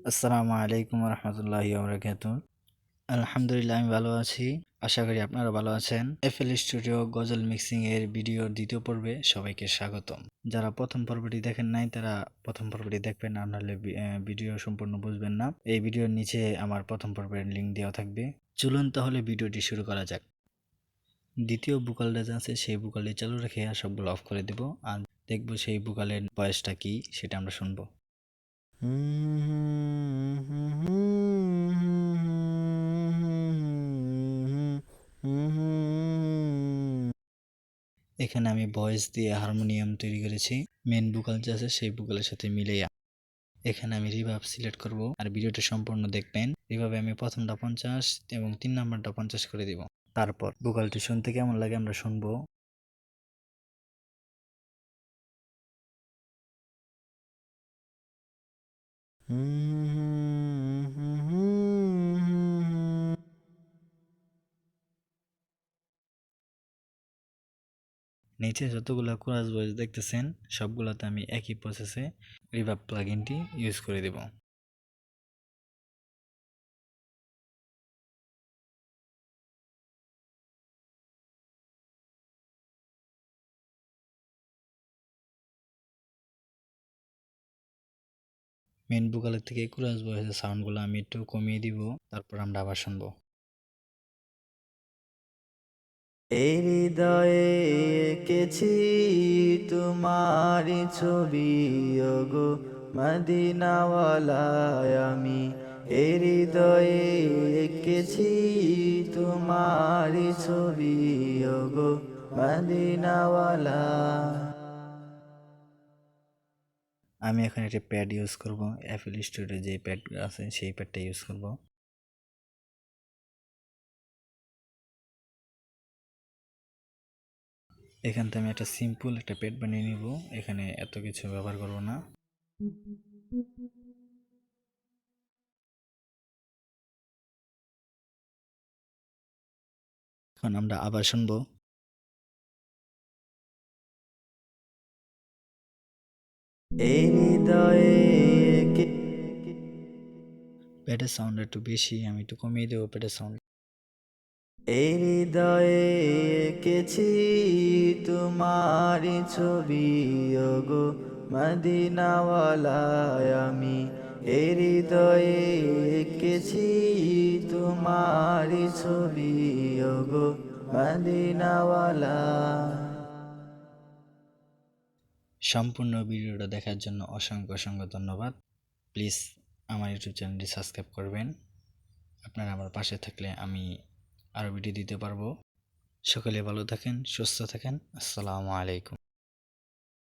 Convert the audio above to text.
আসসালামু আলাইকুম রহমতুল্লাহি বারাকাতুহু। আলহামদুলিল্লাহ, আমি ভালো আছি। আশা করি আপনারা ভালো আছেন। এফএল স্টুডিও গজল মিক্সিং এর ভিডিওর দ্বিতীয় পর্বে সবাইকে স্বাগতম। যারা প্রথম পর্বটি দেখেন নাই তারা প্রথম পর্বটি দেখবেন, না হলে ভিডিও সম্পূর্ণ বুঝবেন না। এই ভিডিওর নিচে আমার প্রথম পর্বের লিঙ্ক দেওয়া থাকবে। চলুন তাহলে ভিডিওটি শুরু করা যাক। দ্বিতীয় ভোকালটা যা আছে সেই ভোকালটি চালু রেখে আর সবগুলো অফ করে দেব, আর দেখব সেই ভোকালের ভয়েসটা কি সেটা আমরা শুনবো। এখানে আমি ভয়েস দিয়ে হারমোনিয়াম তৈরি করেছি মেন ভোকাল যে আছে সেই ভোকালের সাথে মিলিয়ে। এখানে আমি রিভার্ব সিলেক্ট করব, আর ভিডিওটা সম্পূর্ণ দেখবেন। রিভার্বে আমি প্রথমটা 50 এবং 3 নাম্বারটা 50 করে দিব। তারপর ভোকালটি শুনতে কেমন লাগে আমরা শুনবো। নিচে যতগুলো কোরাস ভয়েস দেখতেছেন সবগুলোতে আমি একই প্রসেসে রিভার্ব প্লাগইনটি ইউজ করে দেব। মেন ভোকালের থেকে কোরাস ভয়েসের সাউন্ডগুলো আমি একটু কমিয়ে দিব, তারপর আমরা আবার শুনবো। এই হৃদয়ে এঁকেছি তোমারি ছবি ওগো মদিনাওয়ালায় আমি। এই হৃদয়ে এঁকেছি তোমারি ছবি ওগো মদিনাওয়ালা। আমি এখন একটা প্যাড ইউজ করব, অ্যাপল স্টুডিও যে প্যাড আছে সেই প্যাডটা ইউজ করব। এখান থেকে আমি একটা সিম্পল একটা প্যাড বানিয়ে নিব, এখানে এত কিছু ব্যবহার করব না। এখন আমরা আবার শুনবো। এই হৃদয়ে প্যাডের সাউন্ড একটু বেশি, আমি একটু কমিয়ে দেবো প্যাডের সাউন্ড। এই হৃদয়ে এঁকেছি তোমারি ছবি ওগো মদিনাওয়ালায় আমি। এই হৃদয়ে এঁকেছি তোমারি ছবি ওগো মদিনাওয়ালা। সম্পূর্ণ ভিডিওটা দেখার জন্য অসংখ্য অসংখ্য ধন্যবাদ। প্লিজ আমার ইউটিউব চ্যানেলটি সাবস্ক্রাইব করবেন। আপনারা আমার পাশে থাকলে আমি আরও ভিডিও দিতে পারবো। সকলে ভালো থাকেন, সুস্থ থাকেন। আসসালামু আলাইকুম।